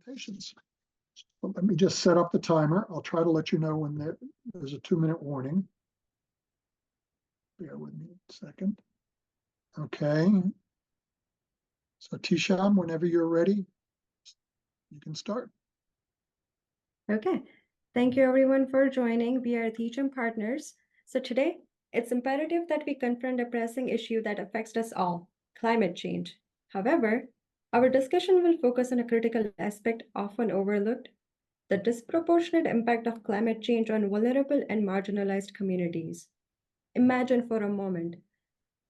presentations. But let me just set up the timer. I'll try to let you know when there's a 2-minute warning. Bear with me a second. Okay. So Tiichám, whenever you're ready, you can start. Okay. Thank you everyone for joining. We are Tiichám partners. So today, it's imperative that we confront a pressing issue that affects us all, climate change. However, our discussion will focus on a critical aspect often overlooked, the disproportionate impact of climate change on vulnerable and marginalized communities. Imagine for a moment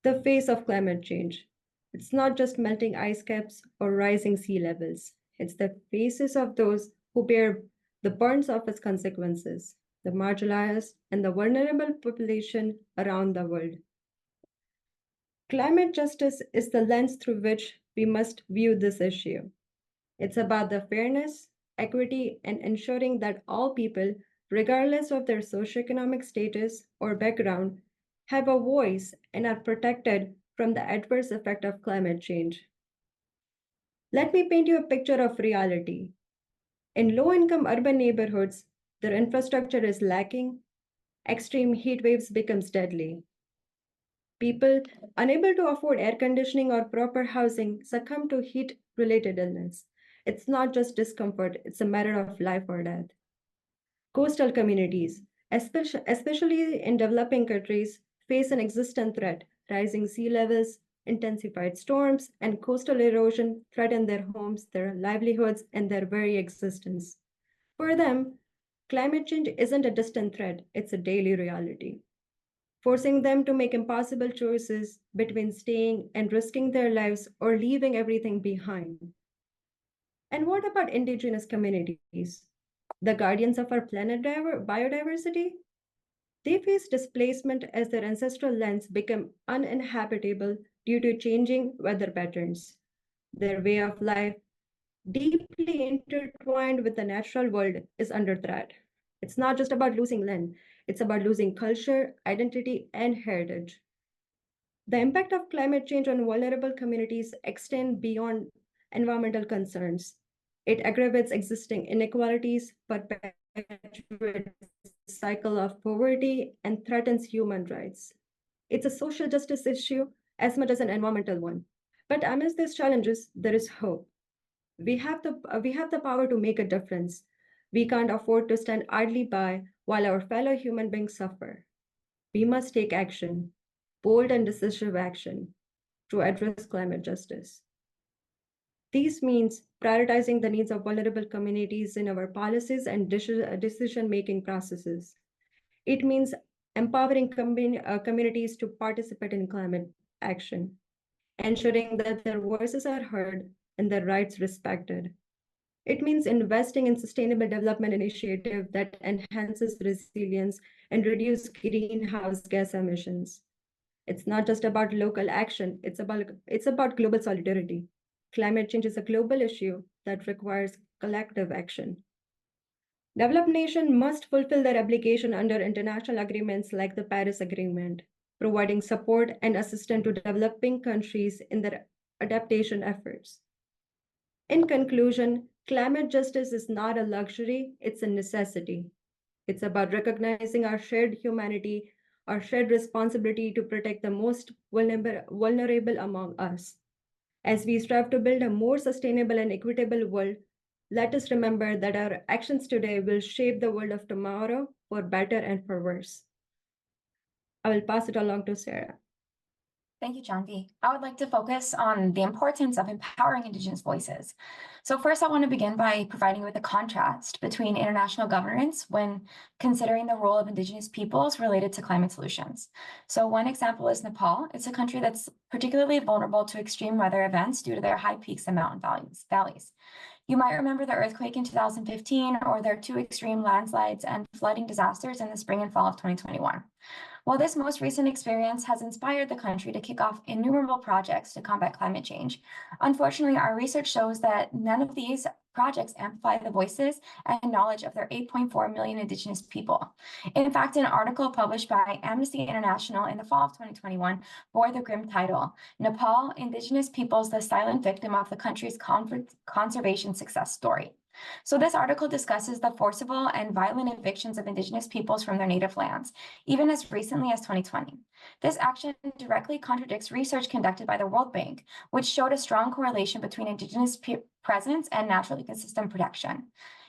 the face of climate change. It's not just melting ice caps or rising sea levels. It's the faces of those who bear the burns of its consequences, the marginalized and the vulnerable population around the world. Climate justice is the lens through which we must view this issue. It's about the fairness, equity, and ensuring that all people, regardless of their socioeconomic status or background, have a voice and are protected from the adverse effect of climate change. Let me paint you a picture of reality. In low-income urban neighborhoods, their infrastructure is lacking. Extreme heat waves becomes deadly. People unable to afford air conditioning or proper housing succumb to heat-related illness. It's not just discomfort, it's a matter of life or death. Coastal communities, especially in developing countries, face an existential threat. Rising sea levels, intensified storms, and coastal erosion threaten their homes, their livelihoods, and their very existence. For them, climate change isn't a distant threat, it's a daily reality, forcing them to make impossible choices between staying and risking their lives or leaving everything behind. And what about Indigenous communities, the guardians of our planet biodiversity? They face displacement as their ancestral lands become uninhabitable due to changing weather patterns. Their way of life, deeply intertwined with the natural world, is under threat. It's not just about losing land, it's about losing culture, identity, and heritage. The impact of climate change on vulnerable communities extend beyond environmental concerns. It aggravates existing inequalities, perpetuates cycle of poverty, and threatens human rights. It's a social justice issue as much as an environmental one. But amidst these challenges, there is hope. We have the power to make a difference. We can't afford to stand idly by while our fellow human beings suffer. We must take action, bold and decisive action, to address climate justice. This means prioritizing the needs of vulnerable communities in our policies and decision-making processes. It means empowering communities to participate in climate action, ensuring that their voices are heard and their rights respected. It means investing in sustainable development initiatives that enhances resilience and reduce greenhouse gas emissions. It's not just about local action, it's about global solidarity. Climate change is a global issue that requires collective action. Developed nations must fulfill their obligation under international agreements like the Paris Agreement, providing support and assistance to developing countries in their adaptation efforts. In conclusion, climate justice is not a luxury, it's a necessity. It's about recognizing our shared humanity, our shared responsibility to protect the most vulnerable among us. As we strive to build a more sustainable and equitable world, let us remember that our actions today will shape the world of tomorrow for better and for worse. I will pass it along to Sarah. Thank you, Janvi. I would like to focus on the importance of empowering Indigenous voices. So first, I want to begin by providing with a contrast between international governance when considering the role of Indigenous peoples related to climate solutions. So one example is Nepal. It's a country that's particularly vulnerable to extreme weather events due to their high peaks and mountain valleys. You might remember the earthquake in 2015 or their two extreme landslides and flooding disasters in the spring and fall of 2021. While this most recent experience has inspired the country to kick off innumerable projects to combat climate change, unfortunately, our research shows that none of these projects amplify the voices and knowledge of their 8.4 million Indigenous people. In fact, an article published by Amnesty International in the fall of 2021 bore the grim title, Nepal, Indigenous Peoples, the Silent Victim of the Country's Conservation Success Story. So this article discusses the forcible and violent evictions of Indigenous peoples from their native lands, even as recently as 2020. This action directly contradicts research conducted by the World Bank, which showed a strong correlation between Indigenous presence and natural ecosystem protection.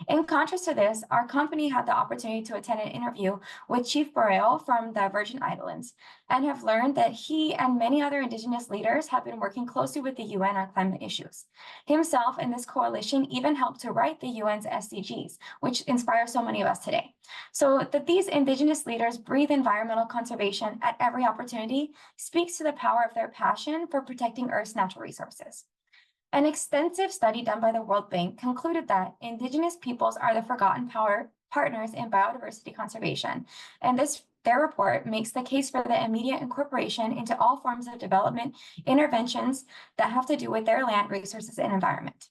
In contrast to this, our company had the opportunity to attend an interview with Chief Borrell from the Virgin Islands and have learned that he and many other Indigenous leaders have been working closely with the UN on climate issues. Himself and this coalition even helped to write the UN's SDGs, which inspire so many of us today. So that these Indigenous leaders breathe environmental conservation at every opportunity speaks to the power of their passion for protecting Earth's natural resources. An extensive study done by the World Bank concluded that Indigenous peoples are the forgotten partners in biodiversity conservation, and their report makes the case for the immediate incorporation into all forms of development interventions that have to do with their land resources and environment.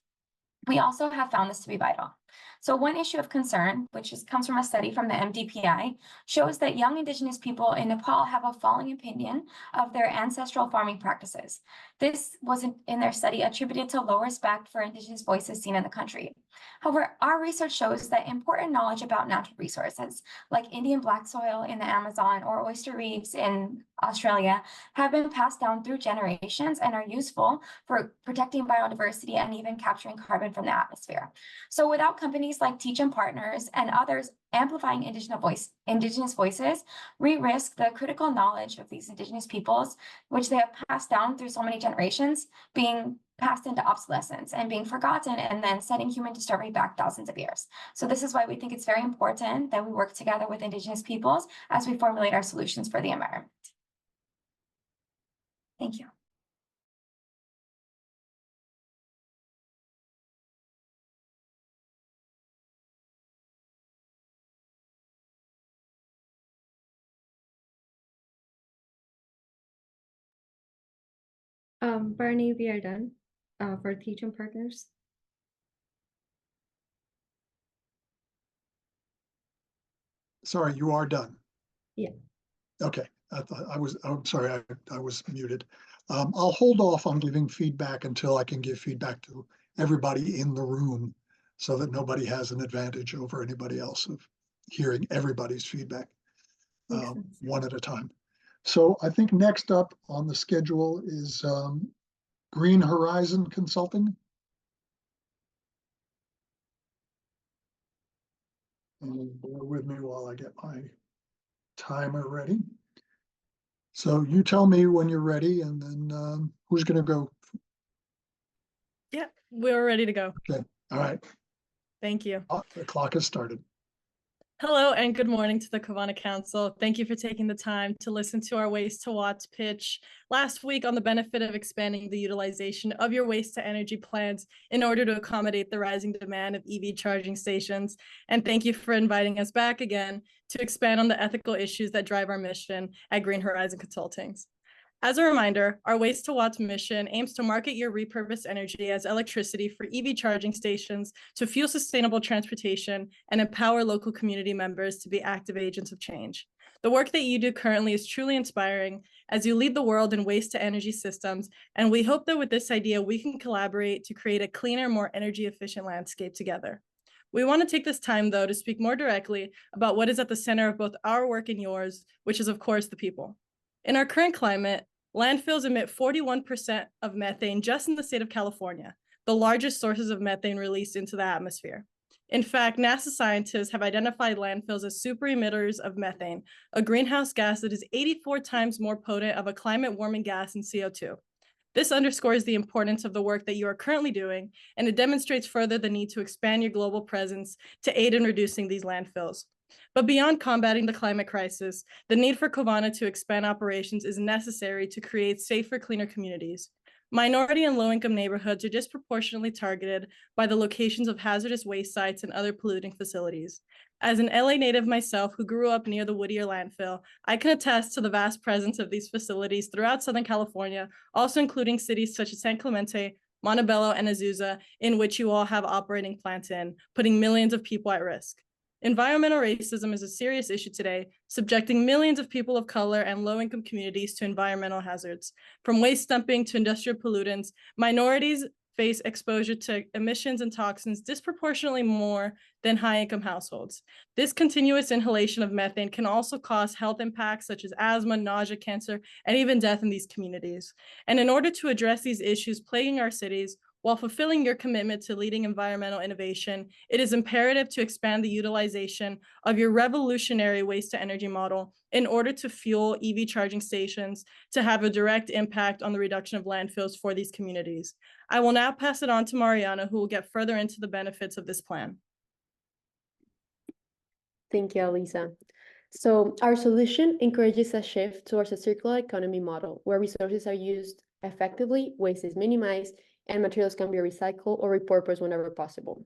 We also have found this to be vital. So one issue of concern, which comes from a study from the MDPI, shows that young Indigenous people in Nepal have a falling opinion of their ancestral farming practices. This was in their study attributed to low respect for Indigenous voices seen in the country. However, our research shows that important knowledge about natural resources, like Indian black soil in the Amazon or oyster reefs in Australia, have been passed down through generations and are useful for protecting biodiversity and even capturing carbon from the atmosphere. So without companies like Tiichám Partners and others amplifying Indigenous voices, we risk the critical knowledge of these Indigenous peoples, which they have passed down through so many generations, being passed into obsolescence and being forgotten, and then setting human discovery back thousands of years. So this is why we think it's very important that we work together with Indigenous peoples as we formulate our solutions for the environment. Thank you. Barney, we are done for Tiichám Partners. Sorry, you are done. Yeah. Okay, I'm sorry, I was muted. I'll hold off on giving feedback until I can give feedback to everybody in the room so that nobody has an advantage over anybody else of hearing everybody's feedback one at a time. So I think next up on the schedule is Green Horizon Consulting. And bear with me while I get my timer ready. So you tell me when you're ready, and then who's going to go? Yeah, we're ready to go. Okay, all right. Thank you. The clock has started. Hello and good morning to the Kavanagh Council. Thank you for taking the time to listen to our Waste to Watts pitch last week on the benefit of expanding the utilization of your waste to energy plants in order to accommodate the rising demand of EV charging stations. And thank you for inviting us back again to expand on the ethical issues that drive our mission at Green Horizon Consulting. As a reminder, our Waste to Watts mission aims to market your repurposed energy as electricity for EV charging stations to fuel sustainable transportation and empower local community members to be active agents of change. The work that you do currently is truly inspiring as you lead the world in waste to energy systems, and we hope that with this idea, we can collaborate to create a cleaner, more energy efficient landscape together. We want to take this time, though, to speak more directly about what is at the center of both our work and yours, which is, of course, the people. In our current climate, landfills emit 41% of methane just in the state of California, the largest sources of methane released into the atmosphere. In fact, NASA scientists have identified landfills as super emitters of methane, a greenhouse gas that is 84 times more potent of a climate warming gas than CO2. This underscores the importance of the work that you are currently doing, and it demonstrates further the need to expand your global presence to aid in reducing these landfills. But beyond combating the climate crisis, the need for Kavanagh to expand operations is necessary to create safer, cleaner communities. Minority and low-income neighborhoods are disproportionately targeted by the locations of hazardous waste sites and other polluting facilities. As an LA native myself who grew up near the Whittier landfill, I can attest to the vast presence of these facilities throughout Southern California, also including cities such as San Clemente, Montebello, and Azusa, in which you all have operating plants in, putting millions of people at risk. Environmental racism is a serious issue today, subjecting millions of people of color and low-income communities to environmental hazards. From waste dumping to industrial pollutants, minorities face exposure to emissions and toxins disproportionately more than high-income households. This continuous inhalation of methane can also cause health impacts such as asthma, nausea, cancer, and even death in these communities. And in order to address these issues plaguing our cities, while fulfilling your commitment to leading environmental innovation, it is imperative to expand the utilization of your revolutionary waste-to-energy model in order to fuel EV charging stations to have a direct impact on the reduction of landfills for these communities. I will now pass it on to Mariana, who will get further into the benefits of this plan. Thank you, Alisa. So our solution encourages a shift towards a circular economy model where resources are used effectively, waste is minimized, and materials can be recycled or repurposed whenever possible.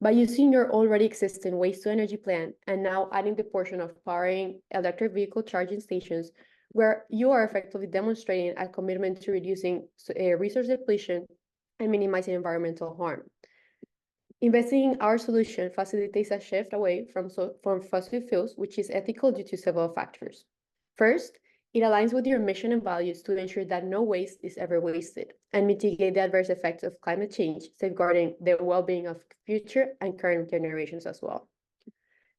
By using your already existing waste-to-energy plan and now adding the portion of powering electric vehicle charging stations, where you are effectively demonstrating a commitment to reducing resource depletion and minimizing environmental harm. Investing in our solution facilitates a shift away from fossil fuels, which is ethical due to several factors. First, it aligns with your mission and values to ensure that no waste is ever wasted and mitigate the adverse effects of climate change, safeguarding the well-being of future and current generations as well.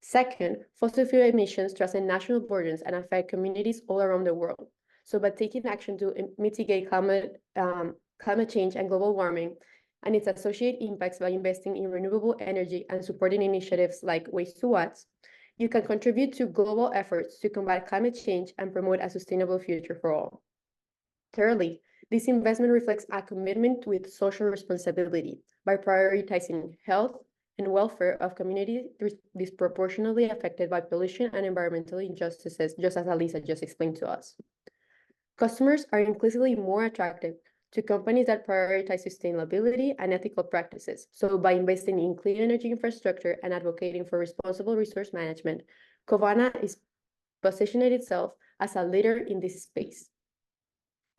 Second, fossil fuel emissions transcend national borders and affect communities all around the world. So by taking action to mitigate climate change and global warming and its associated impacts by investing in renewable energy and supporting initiatives like Waste to Watts, you can contribute to global efforts to combat climate change and promote a sustainable future for all. Thirdly, this investment reflects a commitment with social responsibility by prioritizing health and welfare of communities disproportionately affected by pollution and environmental injustices, just as Alisa just explained to us. Customers are increasingly more attracted to companies that prioritize sustainability and ethical practices. So by investing in clean energy infrastructure and advocating for responsible resource management, Covanta is positioning itself as a leader in this space.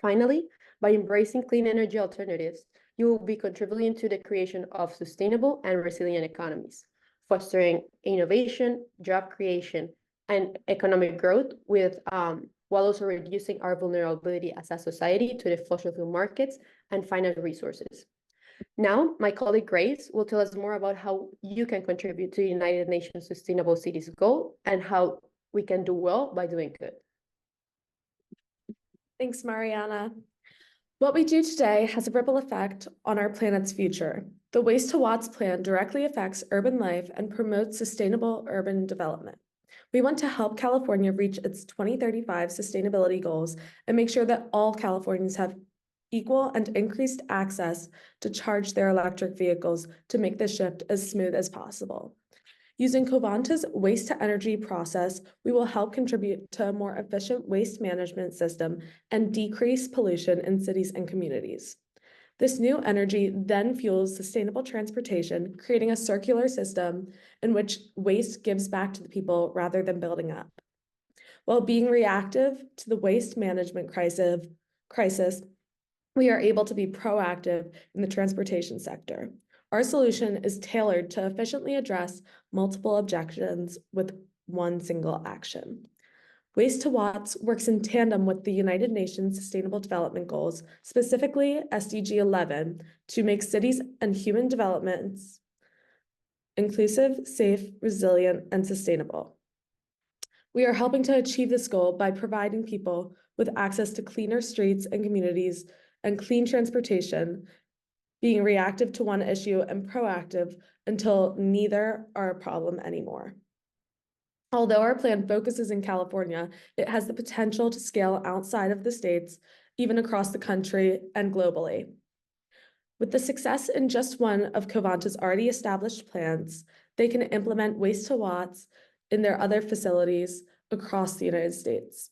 Finally, by embracing clean energy alternatives, you will be contributing to the creation of sustainable and resilient economies, fostering innovation, job creation, and economic growth while also reducing our vulnerability as a society to the fossil fuel markets and finite resources. Now, my colleague Grace will tell us more about how you can contribute to the United Nations Sustainable Cities goal and how we can do well by doing good. Thanks, Mariana. What we do today has a ripple effect on our planet's future. The Waste to Watts plan directly affects urban life and promotes sustainable urban development. We want to help California reach its 2035 sustainability goals and make sure that all Californians have equal and increased access to charge their electric vehicles to make the shift as smooth as possible. Using Covanta's waste-to-energy process, we will help contribute to a more efficient waste management system and decrease pollution in cities and communities. This new energy then fuels sustainable transportation, creating a circular system in which waste gives back to the people rather than building up. While being reactive to the waste management crisis, we are able to be proactive in the transportation sector. Our solution is tailored to efficiently address multiple objections with one single action. Waste to Watts works in tandem with the United Nations Sustainable Development Goals, specifically SDG 11, to make cities and human developments inclusive, safe, resilient, and sustainable. We are helping to achieve this goal by providing people with access to cleaner streets and communities and clean transportation, being reactive to one issue and proactive until neither are a problem anymore. Although our plan focuses in California, it has the potential to scale outside of the states, even across the country and globally. With the success in just one of Covanta's already established plans, they can implement Waste to Watts in their other facilities across the United States.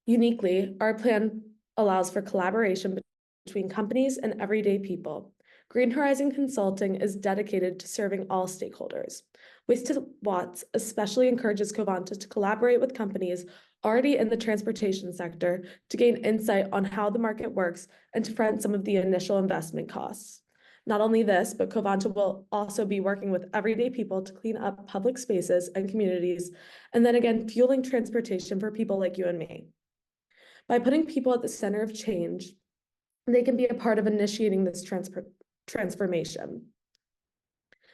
Uniquely, our plan allows for collaboration between companies and everyday people. Green Horizon Consulting is dedicated to serving all stakeholders. Waste to Watts especially encourages Covanta to collaborate with companies already in the transportation sector to gain insight on how the market works and to front some of the initial investment costs. Not only this, but Covanta will also be working with everyday people to clean up public spaces and communities, and then again, fueling transportation for people like you and me. By putting people at the center of change, They can be a part of initiating this transformation,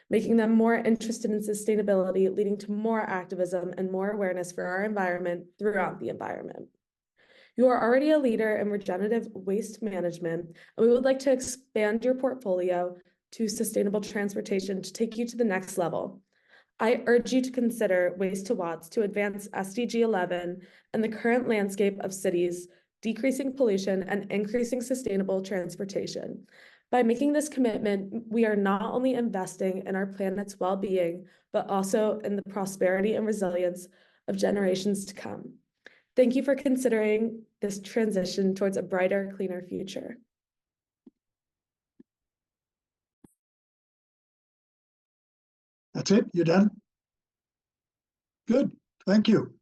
making them more interested in sustainability, leading to more activism and more awareness for our environment throughout the environment. You are already a leader in regenerative waste management, and we would like to expand your portfolio to sustainable transportation to take you to the next level. I urge you to consider Waste to Watts to advance SDG 11 and the current landscape of cities, decreasing pollution and increasing sustainable transportation. By making this commitment, we are not only investing in our planet's well-being, but also in the prosperity and resilience of generations to come. Thank you for considering this transition towards a brighter, cleaner future. That's it? You done? Good, thank you.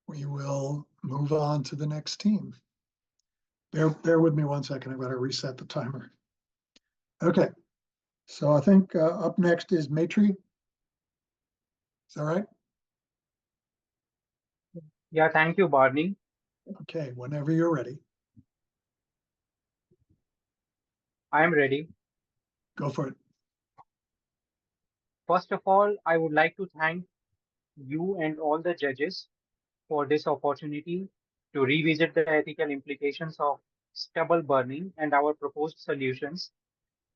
We will move on to the next team. Bear with me 1 second. I've got to reset the timer. Okay, so I think up next is MATRI. Is that right? Yeah, thank you, Barney. Okay, whenever you're ready, I am ready. go for it. First of all, I would like to thank you and all the judges for this opportunity to revisit the ethical implications of stubble burning and our proposed solutions,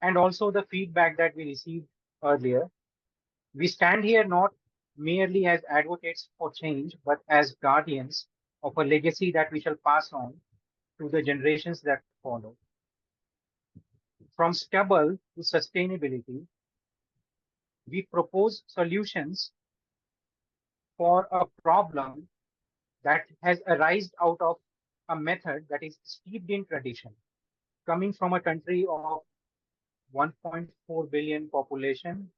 and also the feedback that we received earlier. We stand here not merely as advocates for change, but as guardians of a legacy that we shall pass on to the generations that follow. From stubble to sustainability, we propose solutions for a problem that has arisen out of a method that is steeped in tradition, coming from a country of 1.4 billion population,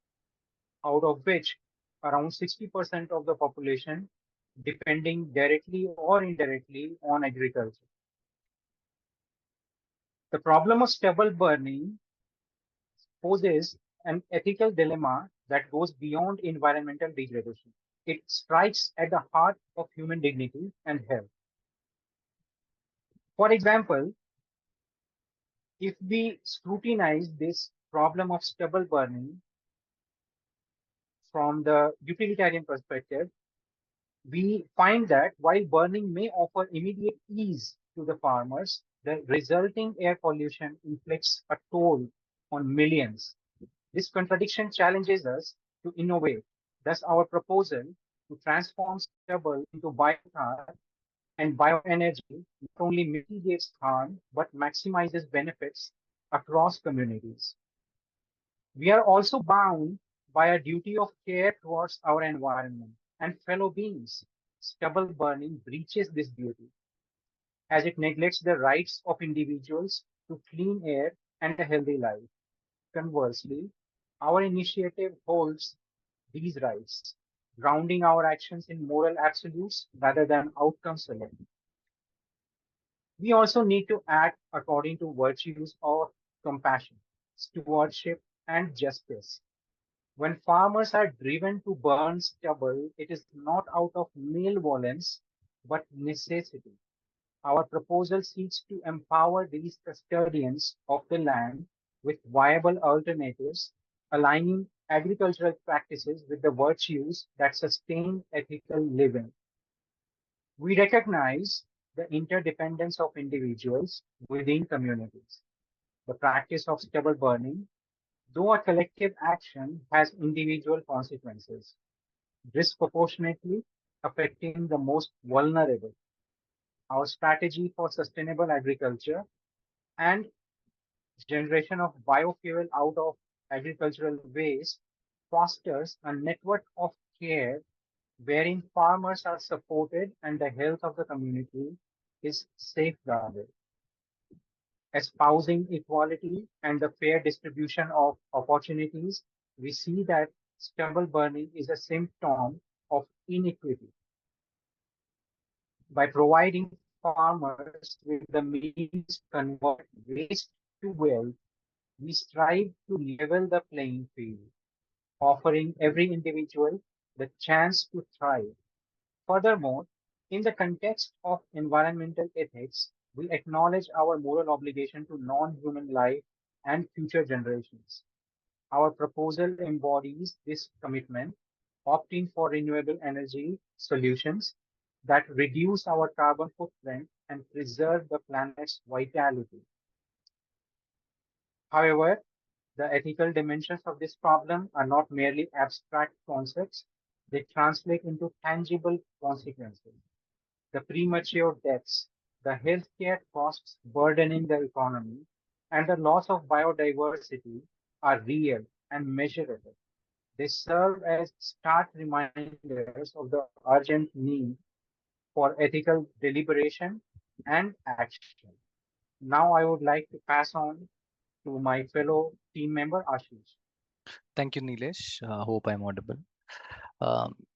out of which around 60% of the population depending directly or indirectly on agriculture. The problem of stubble burning poses an ethical dilemma that goes beyond environmental degradation. It strikes at the heart of human dignity and health. For example, if we scrutinize this problem of stubble burning from the utilitarian perspective, we find that while burning may offer immediate ease to the farmers, the resulting air pollution inflicts a toll on millions. This contradiction challenges us to innovate. Thus, our proposal to transform stubble into biochar and bioenergy not only mitigates harm, but maximizes benefits across communities. We are also bound by a duty of care towards our environment and fellow beings. Stubble burning breaches this duty, as it neglects the rights of individuals to clean air and a healthy life. Conversely, our initiative holds these rights, grounding our actions in moral absolutes rather than outcomes alone. We also need to act according to virtues of compassion, stewardship, and justice. When farmers are driven to burn stubble, it is not out of malevolence, but necessity. Our proposal seeks to empower these custodians of the land with viable alternatives, aligning agricultural practices with the virtues that sustain ethical living. We recognize the interdependence of individuals within communities. The practice of stubble burning, though a collective action, has individual consequences, disproportionately affecting the most vulnerable. Our strategy for sustainable agriculture and generation of biofuel out of agricultural waste fosters a network of care wherein farmers are supported and the health of the community is safeguarded. Espousing equality and the fair distribution of opportunities, we see that stubble burning is a symptom of inequity. By providing farmers with the means to convert waste to wealth, we strive to level the playing field, offering every individual the chance to thrive. Furthermore, in the context of environmental ethics, we acknowledge our moral obligation to non-human life and future generations. Our proposal embodies this commitment, opting for renewable energy solutions that reduce our carbon footprint and preserve the planet's vitality. However, the ethical dimensions of this problem are not merely abstract concepts, they translate into tangible consequences. The premature deaths, the healthcare costs burdening the economy, and the loss of biodiversity are real and measurable. They serve as stark reminders of the urgent need for ethical deliberation and action. Now I would like to pass on to my fellow team member Ashish. Thank you, Nilesh. Hope I'm audible.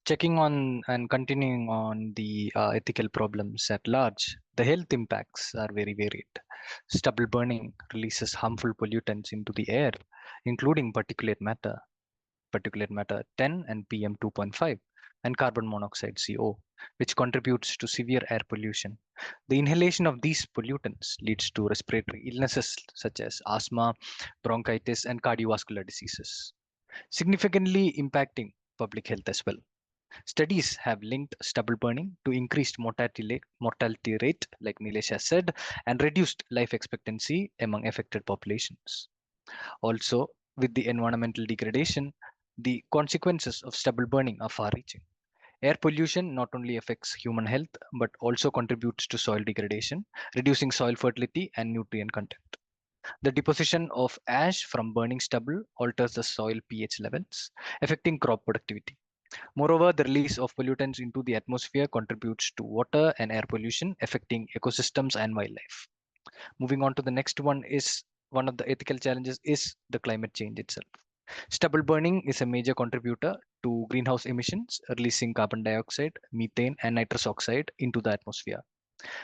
Checking on and continuing on the ethical problems at large, the health impacts are very varied. Stubble burning releases harmful pollutants into the air, including particulate matter 10 and PM 2.5, and carbon monoxide CO, which contributes to severe air pollution. The inhalation of these pollutants leads to respiratory illnesses such as asthma, bronchitis, and cardiovascular diseases, significantly impacting public health as well. Studies have linked stubble burning to increased mortality rate, like Nilesh has said, and reduced life expectancy among affected populations. Also, with the environmental degradation, the consequences of stubble burning are far-reaching. Air pollution not only affects human health, but also contributes to soil degradation, reducing soil fertility and nutrient content. The deposition of ash from burning stubble alters the soil pH levels, affecting crop productivity. Moreover, the release of pollutants into the atmosphere contributes to water and air pollution, affecting ecosystems and wildlife. Moving on to the next one is one of the ethical challenges is the climate change itself. Stubble burning is a major contributor to greenhouse emissions, releasing carbon dioxide, methane, and nitrous oxide into the atmosphere.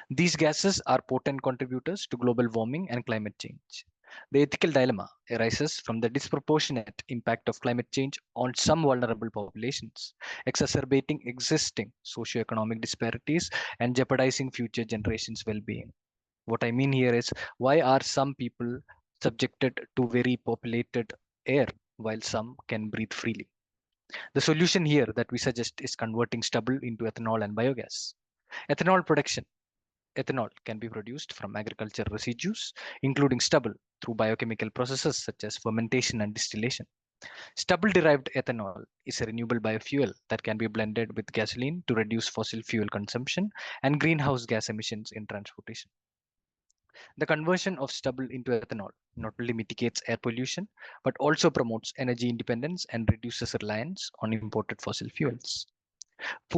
These gases are potent contributors to global warming and climate change. The ethical dilemma arises from the disproportionate impact of climate change on some vulnerable populations, exacerbating existing socioeconomic disparities and jeopardizing future generations' well-being. What I mean here is, why are some people subjected to very populated air while some can breathe freely? The solution here that we suggest is converting stubble into ethanol and biogas. Ethanol production. Ethanol can be produced from agricultural residues, including stubble, through biochemical processes such as fermentation and distillation. Stubble-derived ethanol is a renewable biofuel that can be blended with gasoline to reduce fossil fuel consumption and greenhouse gas emissions in transportation. The conversion of stubble into ethanol not only mitigates air pollution, but also promotes energy independence and reduces reliance on imported fossil fuels.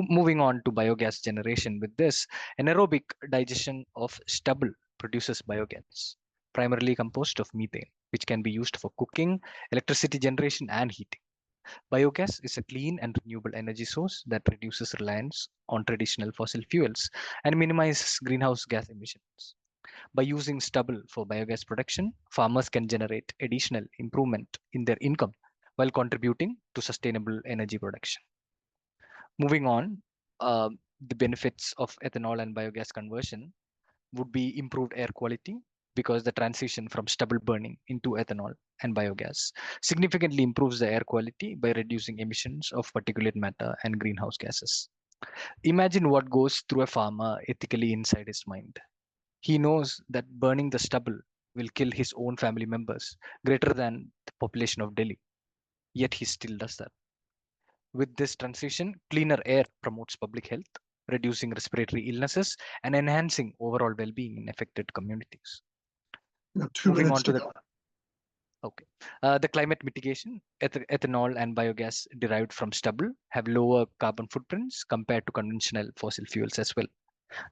Moving on to biogas generation, with this, anaerobic digestion of stubble produces biogas, primarily composed of methane, which can be used for cooking, electricity generation, and heating. Biogas is a clean and renewable energy source that reduces reliance on traditional fossil fuels and minimizes greenhouse gas emissions. By using stubble for biogas production, farmers can generate additional improvement in their income while contributing to sustainable energy production. Moving on, the benefits of ethanol and biogas conversion would be improved air quality, because the transition from stubble burning into ethanol and biogas significantly improves the air quality by reducing emissions of particulate matter and greenhouse gases. Imagine what goes through a farmer ethically inside his mind. He knows that burning the stubble will kill his own family members greater than the population of Delhi, yet he still does that. With this transition, cleaner air promotes public health, reducing respiratory illnesses and enhancing overall well-being in affected communities. You have 2 Moving minutes on to to the go. okay, the climate mitigation. Ethanol and biogas derived from stubble have lower carbon footprints compared to conventional fossil fuels as well.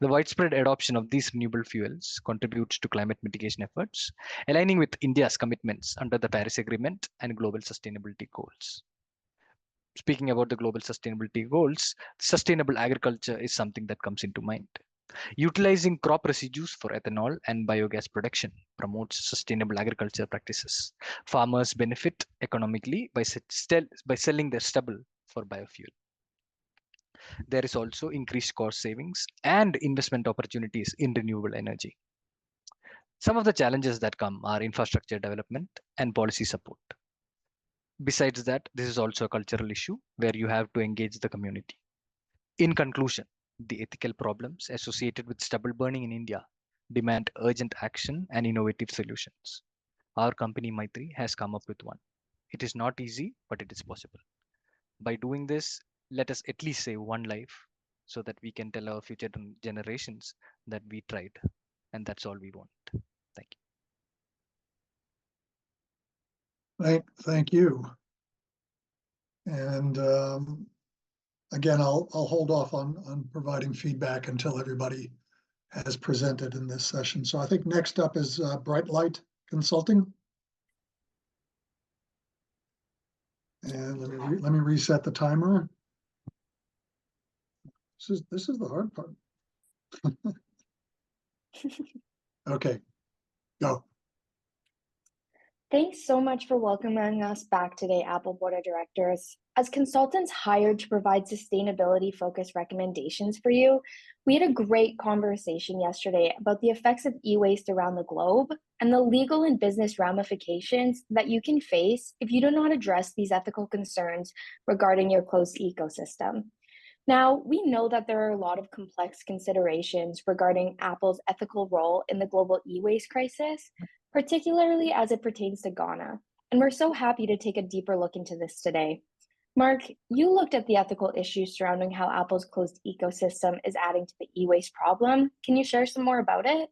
The widespread adoption of these renewable fuels contributes to climate mitigation efforts, aligning with India's commitments under the Paris Agreement and global sustainability goals. Speaking about the global sustainability goals, sustainable agriculture is something that comes into mind. Utilizing crop residues for ethanol and biogas production promotes sustainable agriculture practices. Farmers benefit economically by selling their stubble for biofuel. There is also increased cost savings and investment opportunities in renewable energy. Some of the challenges that come are infrastructure development and policy support. Besides that, this is also a cultural issue where you have to engage the community. In conclusion, the ethical problems associated with stubble burning in India demand urgent action and innovative solutions. Our company MATRI has come up with one. It is not easy, but it is possible. By doing this, let us at least save one life so that we can tell our future generations that we tried. And that's all we want. Thank you. Thank you. And again, I'll hold off on providing feedback until everybody has presented in this session. So I think next up is Bright Light Consulting. And let me reset the timer. This is the hard part. Okay, go. Thanks so much for welcoming us back today, Apple Board of Directors. As consultants hired to provide sustainability-focused recommendations for you, we had a great conversation yesterday about the effects of e-waste around the globe and the legal and business ramifications that you can face if you do not address these ethical concerns regarding your closed ecosystem. Now, we know that there are a lot of complex considerations regarding Apple's ethical role in the global e-waste crisis, particularly as it pertains to Ghana. And we're so happy to take a deeper look into this today. Mark, you looked at the ethical issues surrounding how Apple's closed ecosystem is adding to the e-waste problem. Can you share some more about it?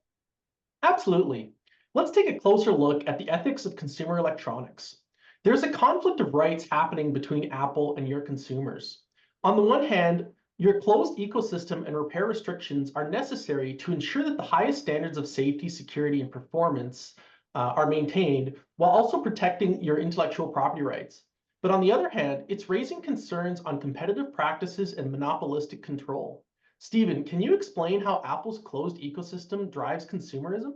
Absolutely. Let's take a closer look at the ethics of consumer electronics. There's a conflict of rights happening between Apple and your consumers. On the one hand, your closed ecosystem and repair restrictions are necessary to ensure that the highest standards of safety, security, and performance are maintained, while also protecting your intellectual property rights. But on the other hand, it's raising concerns on competitive practices and monopolistic control. Stephen, can you explain how Apple's closed ecosystem drives consumerism?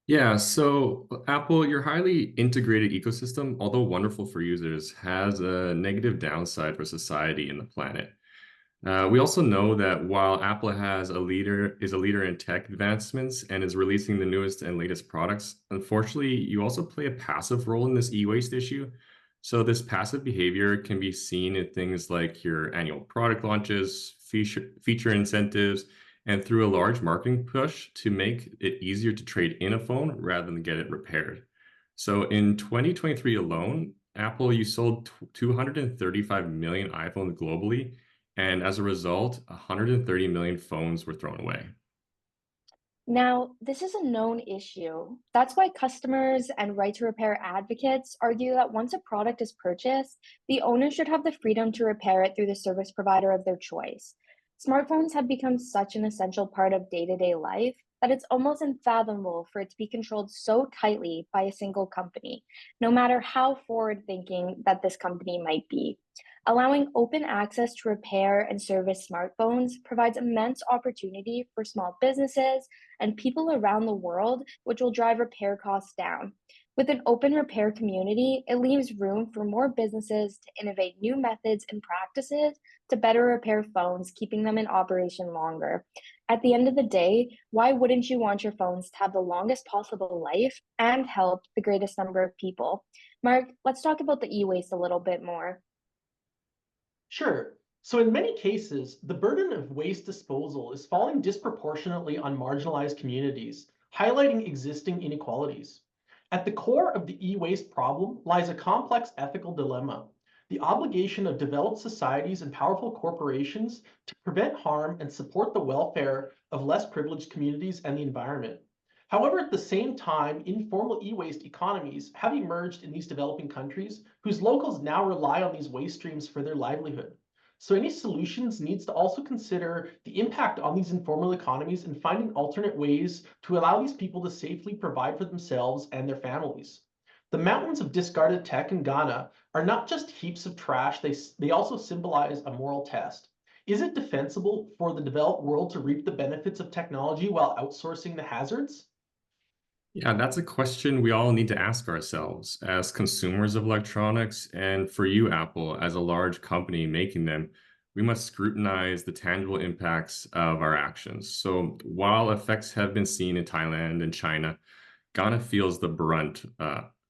Yeah, so Apple, your highly integrated ecosystem, although wonderful for users, has a negative downside for society and the planet. We also know that while Apple is a leader in tech advancements and is releasing the newest and latest products, unfortunately, you also play a passive role in this e-waste issue. So this passive behavior can be seen in things like your annual product launches, feature incentives, and through a large marketing push to make it easier to trade in a phone rather than get it repaired. So in 2023 alone, Apple, you sold 235 million iPhones globally, and as a result, 130 million phones were thrown away. Now, this is a known issue. That's why customers and right to repair advocates argue that once a product is purchased, the owner should have the freedom to repair it through the service provider of their choice. Smartphones have become such an essential part of day-to-day life that it's almost unfathomable for it to be controlled so tightly by a single company, no matter how forward-thinking that this company might be. Allowing open access to repair and service smartphones provides immense opportunity for small businesses and people around the world, which will drive repair costs down. With an open repair community, it leaves room for more businesses to innovate new methods and practices to better repair phones, keeping them in operation longer. At the end of the day, why wouldn't you want your phones to have the longest possible life and help the greatest number of people? Mark, let's talk about the e-waste a little bit more. Sure. So in many cases, the burden of waste disposal is falling disproportionately on marginalized communities, highlighting existing inequalities. At the core of the e-waste problem lies a complex ethical dilemma: the obligation of developed societies and powerful corporations to prevent harm and support the welfare of less privileged communities and the environment. However, at the same time, informal e-waste economies have emerged in these developing countries whose locals now rely on these waste streams for their livelihood. So any solutions needs to also consider the impact on these informal economies and finding alternate ways to allow these people to safely provide for themselves and their families. The mountains of discarded tech in Ghana are not just heaps of trash, they also symbolize a moral test. Is it defensible for the developed world to reap the benefits of technology while outsourcing the hazards? Yeah, that's a question we all need to ask ourselves as consumers of electronics, and for you, Apple, as a large company making them. we must scrutinize the tangible impacts of our actions. So while effects have been seen in Thailand and China, Ghana feels the brunt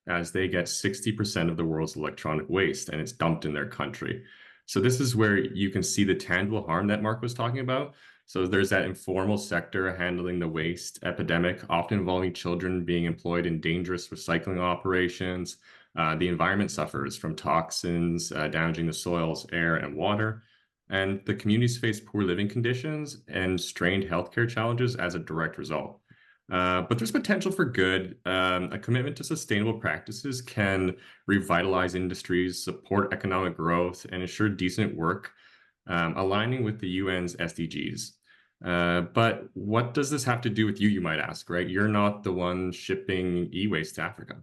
as they get 60% of the world's electronic waste and it's dumped in their country. So this is where you can see the tangible harm that Mark was talking about. So there's that informal sector handling the waste epidemic, often involving children being employed in dangerous recycling operations. The environment suffers from toxins damaging the soils, air, and water. And the communities face poor living conditions and strained healthcare challenges as a direct result. But there's potential for good. A commitment to sustainable practices can revitalize industries, support economic growth, and ensure decent work, aligning with the UN's SDGs. But what does this have to do with you, you might ask, right? You're not the one shipping e-waste to Africa.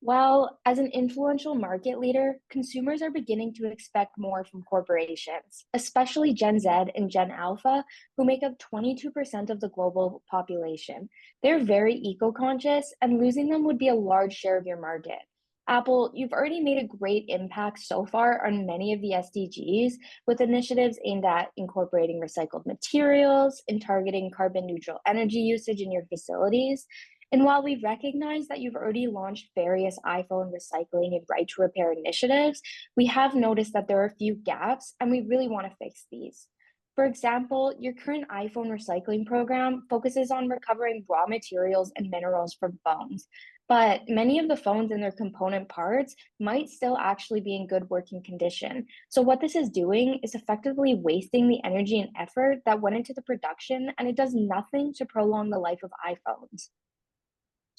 Well, as an influential market leader, consumers are beginning to expect more from corporations, especially Gen Z and Gen Alpha, who make up 22% of the global population. They're very eco-conscious, and losing them would be a large share of your market. Apple, you've already made a great impact so far on many of the SDGs, with initiatives aimed at incorporating recycled materials and targeting carbon neutral energy usage in your facilities. And while we recognize that you've already launched various iPhone recycling and right to repair initiatives, we have noticed that there are a few gaps, and we really want to fix these. For example, your current iPhone recycling program focuses on recovering raw materials and minerals from phones, but many of the phones and their component parts might still actually be in good working condition. So what this is doing is effectively wasting the energy and effort that went into the production, and it does nothing to prolong the life of iPhones.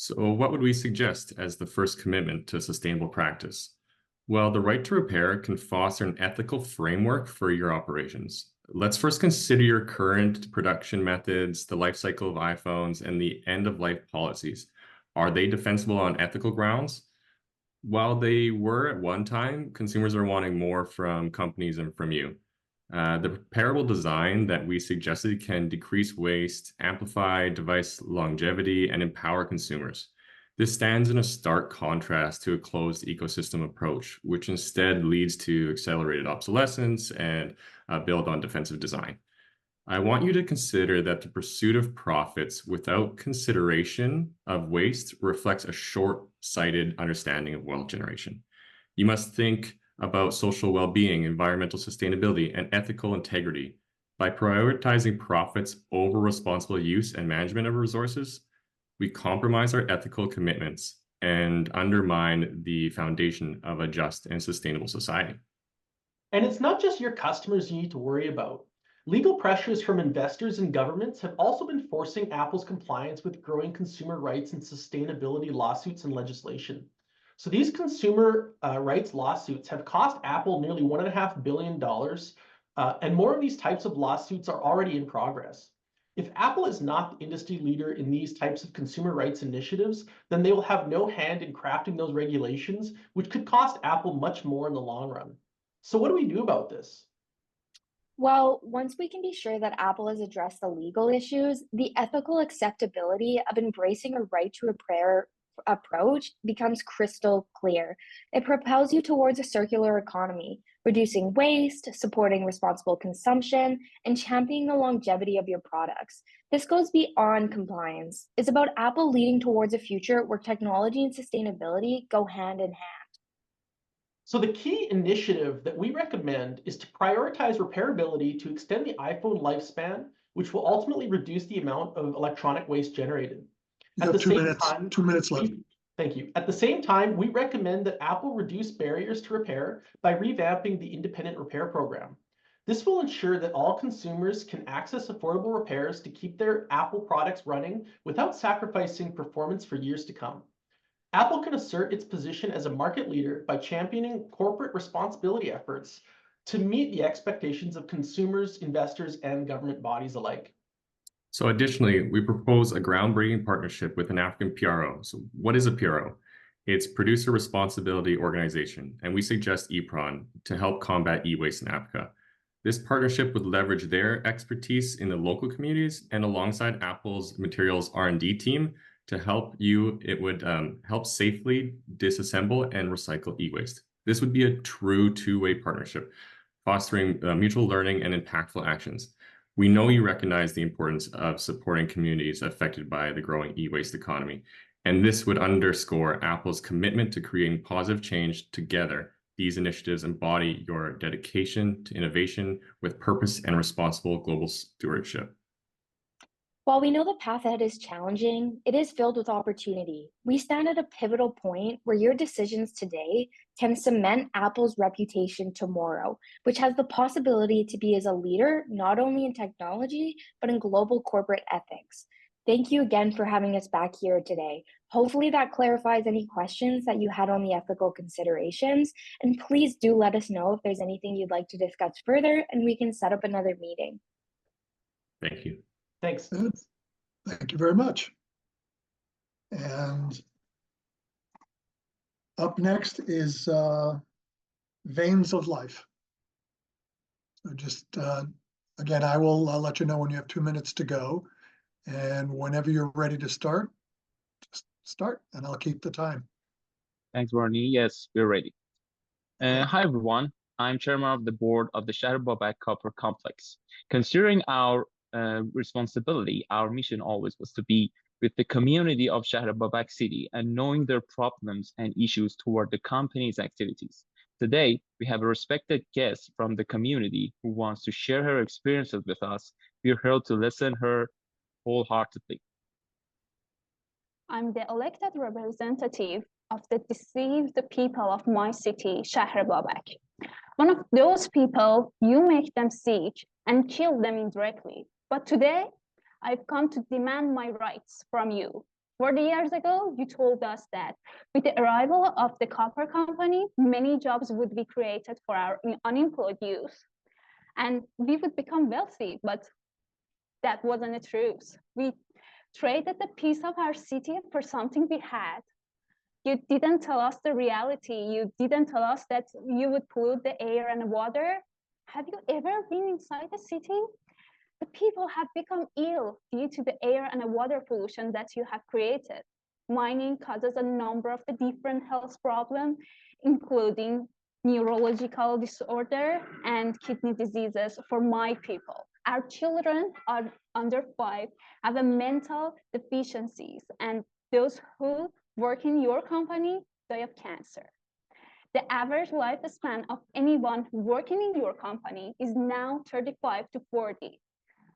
So what would we suggest as the first commitment to sustainable practice? Well, the right to repair can foster an ethical framework for your operations. Let's first consider your current production methods, the life cycle of iPhones, and the end-of-life policies. Are they defensible on ethical grounds? While they were at one time, consumers are wanting more from companies and from you. The repairable design that we suggested can decrease waste, amplify device longevity, and empower consumers. This stands in a stark contrast to a closed ecosystem approach, which instead leads to accelerated obsolescence and build on defensive design. I want you to consider that the pursuit of profits without consideration of waste reflects a short-sighted understanding of wealth generation. You must think about social well-being, environmental sustainability, and ethical integrity. By prioritizing profits over responsible use and management of resources, we compromise our ethical commitments and undermine the foundation of a just and sustainable society. And it's not just your customers you need to worry about. Legal pressures from investors and governments have also been forcing Apple's compliance with growing consumer rights and sustainability lawsuits and legislation. So these consumer rights lawsuits have cost Apple nearly $1.5 billion, and more of these types of lawsuits are already in progress. If Apple is not the industry leader in these types of consumer rights initiatives, then they will have no hand in crafting those regulations, which could cost Apple much more in the long run. So what do we do about this? Well, once we can be sure that Apple has addressed the legal issues, the ethical acceptability of embracing a right to repair approach becomes crystal clear. It propels you towards a circular economy, reducing waste, supporting responsible consumption, and championing the longevity of your products. This goes beyond compliance. It's about Apple leading towards a future where technology and sustainability go hand in hand. So the key initiative that we recommend is to prioritize repairability to extend the iPhone lifespan, which will ultimately reduce the amount of electronic waste generated. You have 2 minutes. 2 minutes left. Thank you. At the same time, we recommend that Apple reduce barriers to repair by revamping the independent repair program. This will ensure that all consumers can access affordable repairs to keep their Apple products running without sacrificing performance for years to come. Apple can assert its position as a market leader by championing corporate responsibility efforts to meet the expectations of consumers, investors, and government bodies alike. So additionally, we propose a groundbreaking partnership with an African PRO. So what is a PRO? It's Producer Responsibility Organization, and we suggest EPRON to help combat e-waste in Africa. This partnership would leverage their expertise in the local communities, and alongside Apple's materials R&D team to help you, it would help safely disassemble and recycle e-waste. This would be a true two-way partnership, fostering mutual learning and impactful actions. We know you recognize the importance of supporting communities affected by the growing e-waste economy, and this would underscore Apple's commitment to creating positive change together. These initiatives embody your dedication to innovation with purpose and responsible global stewardship. While we know the path ahead is challenging, it is filled with opportunity. We stand at a pivotal point where your decisions today can cement Apple's reputation tomorrow, which has the possibility to be as a leader, not only in technology, but in global corporate ethics. Thank you again for having us back here today. Hopefully that clarifies any questions that you had on the ethical considerations. And please do let us know if there's anything you'd like to discuss further, and we can set up another meeting. Thank you. Thanks. Good. Thank you very much. And up next is Veins of Life. So just, again, I will let you know when you have 2 minutes to go. And whenever you're ready to start, just start and I'll keep the time. Thanks, Bernie. Yes, we're ready. Hi, everyone. I'm chairman of the board of the Shahar-Babak Copper Complex. Considering our responsibility, our mission always was to be with the community of Shahar-Babak City and knowing their problems and issues toward the company's activities. Today, we have a respected guest from the community who wants to share her experiences with us. We're here to listen her wholeheartedly. I'm the elected representative of the deceived people of my city, Shahar-Babak. One of those people, you make them sick and kill them indirectly. But today, I've come to demand my rights from you. 40 years ago, you told us that with the arrival of the copper company, many jobs would be created for our unemployed youth, and we would become wealthy, but that wasn't the truth. We traded the piece of our city for something we had. You didn't tell us the reality. You didn't tell us that you would pollute the air and the water. Have you ever been inside the city? The people have become ill due to the air and the water pollution that you have created. Mining causes a number of the different health problems, including neurological disorder and kidney diseases for my people. Our children are under 5 have a mental deficiencies, and those who work in your company die of cancer. The average lifespan of anyone working in your company is now 35 to 40.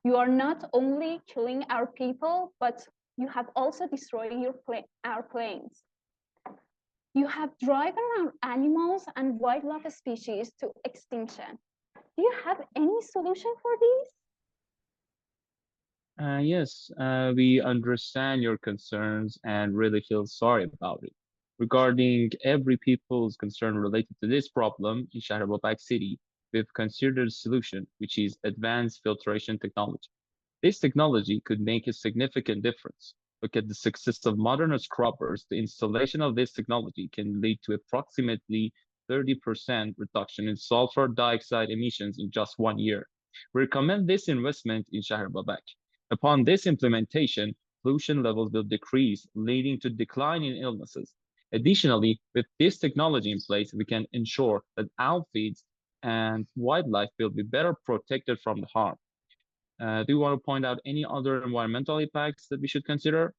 You are not only killing our people, but you have also destroyed our planes. You have driven our animals and wildlife species to extinction. Do you have any solution for this? Yes, we understand your concerns and really feel sorry about it. Regarding every people's concern related to this problem in Shahar-Babak City, we've considered a solution, which is advanced filtration technology. This technology could make a significant difference. Look at the success of modern scrubbers. The installation of this technology can lead to approximately 30% reduction in sulfur dioxide emissions in just 1 year. We recommend this investment in Shahar-Babak. Upon this implementation, pollution levels will decrease, leading to decline in illnesses. Additionally, with this technology in place, we can ensure that outfits and wildlife will be better protected from the harm. Do you want to point out any other environmental impacts that we should consider?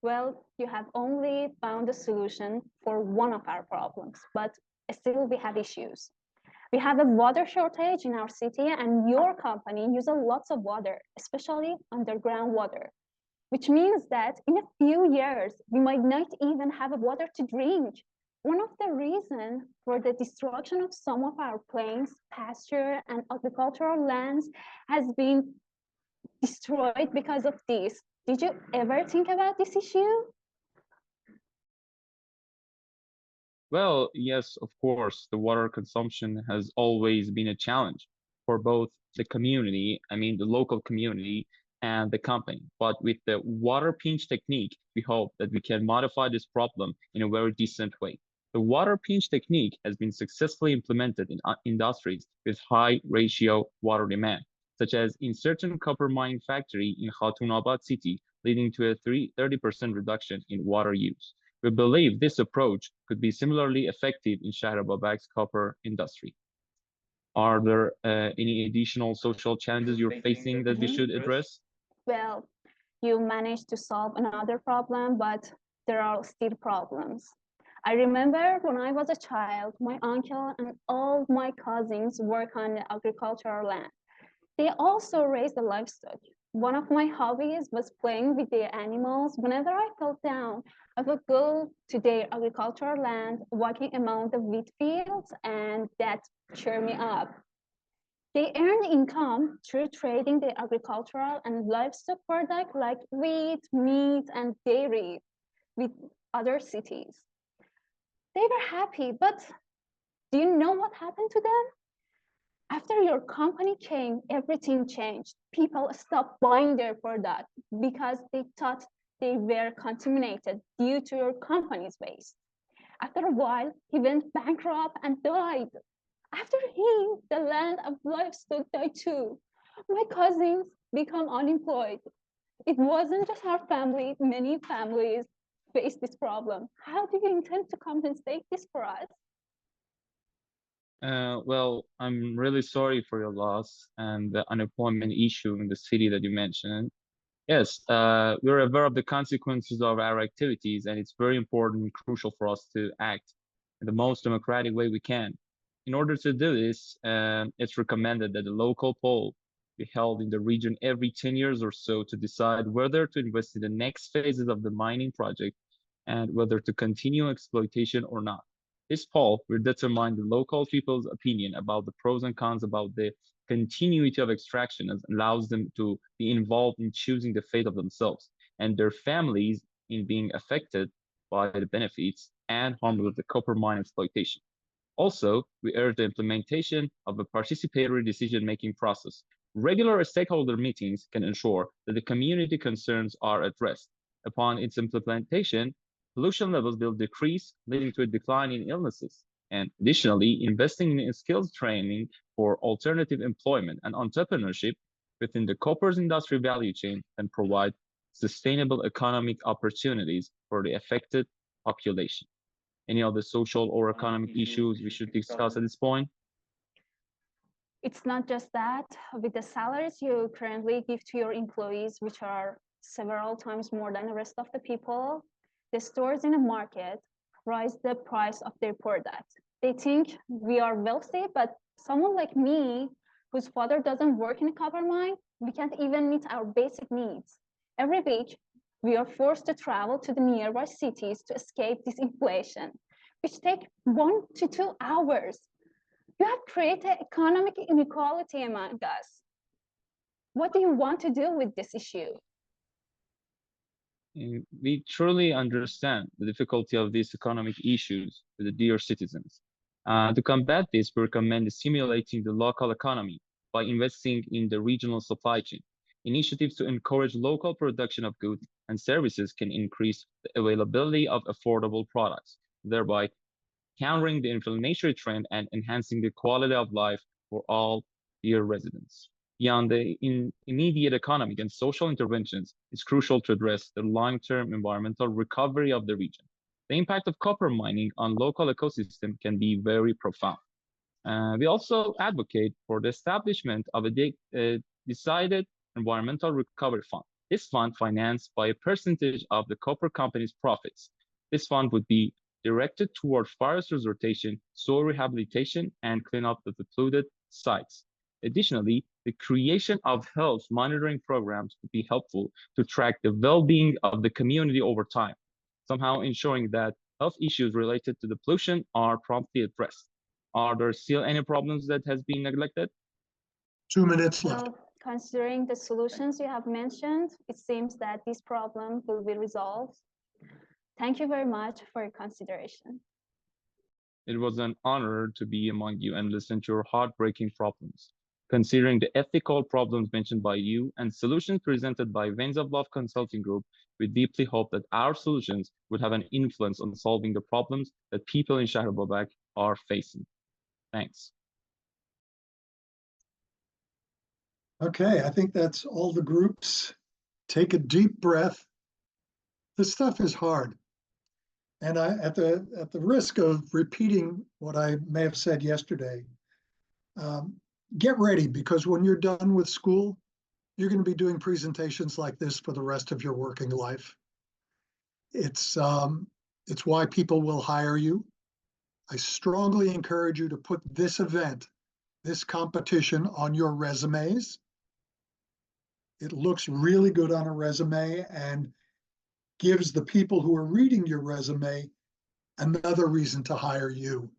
Well, you have only found a solution for one of our problems, but still we have issues. We have a water shortage in our city, and your company uses lots of water, especially underground water, which means that in a few years, we might not even have water to drink. One of the reasons for the destruction of some of our plains, pasture, and agricultural lands has been destroyed because of this. Did you ever think about this issue? Well, yes, of course, the water consumption has always been a challenge for both the community, the local community, and the company. But with the water pinch technique, we hope that we can modify this problem in a very decent way. The water pinch technique has been successfully implemented in industries with high ratio water demand, such as in certain copper mining factory in Khatunabad city, leading to a 30% reduction in water use. We believe this approach could be similarly effective in Shahar-Babak's copper industry. Are there any additional social challenges you're facing that we should address? Well, you managed to solve another problem, but there are still problems. I remember when I was a child, my uncle and all my cousins work on the agricultural land. They also raise the livestock. One of my hobbies was playing with the animals. Whenever I felt down, I would go to their agricultural land, walking among the wheat fields, and that cheered me up. They earn income through trading the agricultural and livestock products like wheat, meat, and dairy with other cities. They were happy, but do you know what happened to them? After your company came, everything changed. People stopped buying their product because they thought they were contaminated due to your company's waste. After a while, he went bankrupt and died. After him, the land of livestock died too. My cousins become unemployed. It wasn't just our family, many families face this problem. How do you intend to compensate this for us? Well, I'm really sorry for your loss and the unemployment issue in the city that you mentioned. Yes, we're aware of the consequences of our activities, and it's very important and crucial for us to act in the most democratic way we can. In order to do this, it's recommended that the local poll be held in the region every 10 years or so to decide whether to invest in the next phases of the mining project and whether to continue exploitation or not. This poll will determine the local people's opinion about the pros and cons about the continuity of extraction, as allows them to be involved in choosing the fate of themselves and their families in being affected by the benefits and harms of the copper mine exploitation. Also, we urge the implementation of a participatory decision-making process. Regular stakeholder meetings can ensure that the community concerns are addressed. Upon its implementation, pollution levels will decrease, leading to a decline in illnesses. And additionally, investing in skills training for alternative employment and entrepreneurship within the copper's industry value chain can provide sustainable economic opportunities for the affected population. Any other social or economic issues we should discuss at this point? It's not just that. With the salaries you currently give to your employees, which are several times more than the rest of the people, the stores in the market raise the price of their product. They think we are wealthy, but someone like me, whose father doesn't work in a copper mine, we can't even meet our basic needs. Every week, we are forced to travel to the nearby cities to escape this inflation, which take 1 to 2 hours. You have created economic inequality among us. What do you want to do with this issue? We truly understand the difficulty of these economic issues to the dear citizens. To combat this, we recommend stimulating the local economy by investing in the regional supply chain. Initiatives to encourage local production of goods and services can increase the availability of affordable products, thereby countering the inflationary trend and enhancing the quality of life for all dear residents. Beyond the immediate economic and social interventions, it's crucial to address the long-term environmental recovery of the region. The impact of copper mining on local ecosystem can be very profound. We also advocate for the establishment of a decided environmental recovery fund. This fund financed by a percentage of the copper company's profits. This fund would be directed toward forest restoration, soil rehabilitation, and cleanup of the polluted sites. Additionally, the creation of health monitoring programs would be helpful to track the well-being of the community over time, somehow ensuring that health issues related to the pollution are promptly addressed. Are there still any problems that has been neglected? 2 minutes left. Well, considering the solutions you have mentioned, it seems that this problem will be resolved. Thank you very much for your consideration. It was an honor to be among you and listen to your heartbreaking problems. Considering the ethical problems mentioned by you and solutions presented by Veins of Love Consulting Group, we deeply hope that our solutions would have an influence on solving the problems that people in Shahr Babak are facing. Thanks. Okay, I think that's all the groups. Take a deep breath. This stuff is hard. And at the risk of repeating what I may have said yesterday, Get ready, because when you're done with school, you're going to be doing presentations like this for the rest of your working life. It's why people will hire you. I strongly encourage you to put this event, this competition, on your resumes. It looks really good on a resume and gives the people who are reading your resume another reason to hire you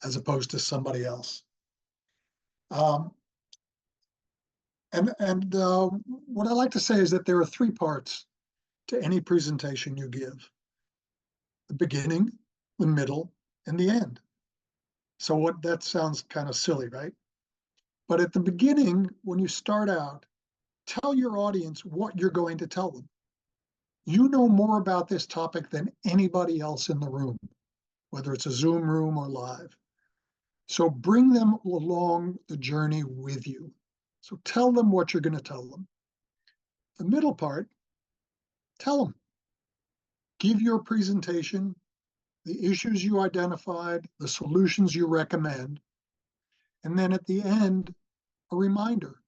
as opposed to somebody else. What I like to say is that there are 3 parts to any presentation you give: the beginning, the middle, and the end. So that sounds kind of silly, right? But at the beginning, when you start out, tell your audience what you're going to tell them. You know more about this topic than anybody else in the room, whether it's a Zoom room or live. So bring them along the journey with you. So tell them what you're going to tell them. The middle part, tell them. Give your presentation, the issues you identified, the solutions you recommend, and then at the end, a reminder.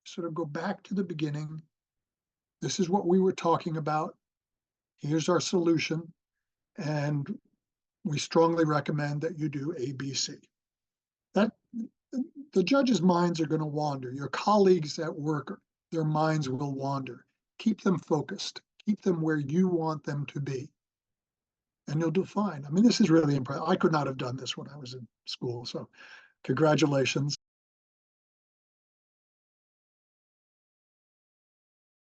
Sort of go back to the beginning. This is what we were talking about. Here's our solution. And we strongly recommend that you do A, B, C. The judges' minds are going to wander. Your colleagues at work, their minds will wander. Keep them focused. Keep them where you want them to be. And you'll do fine. I mean, this is really impressive. I could not have done this when I was in school. So congratulations.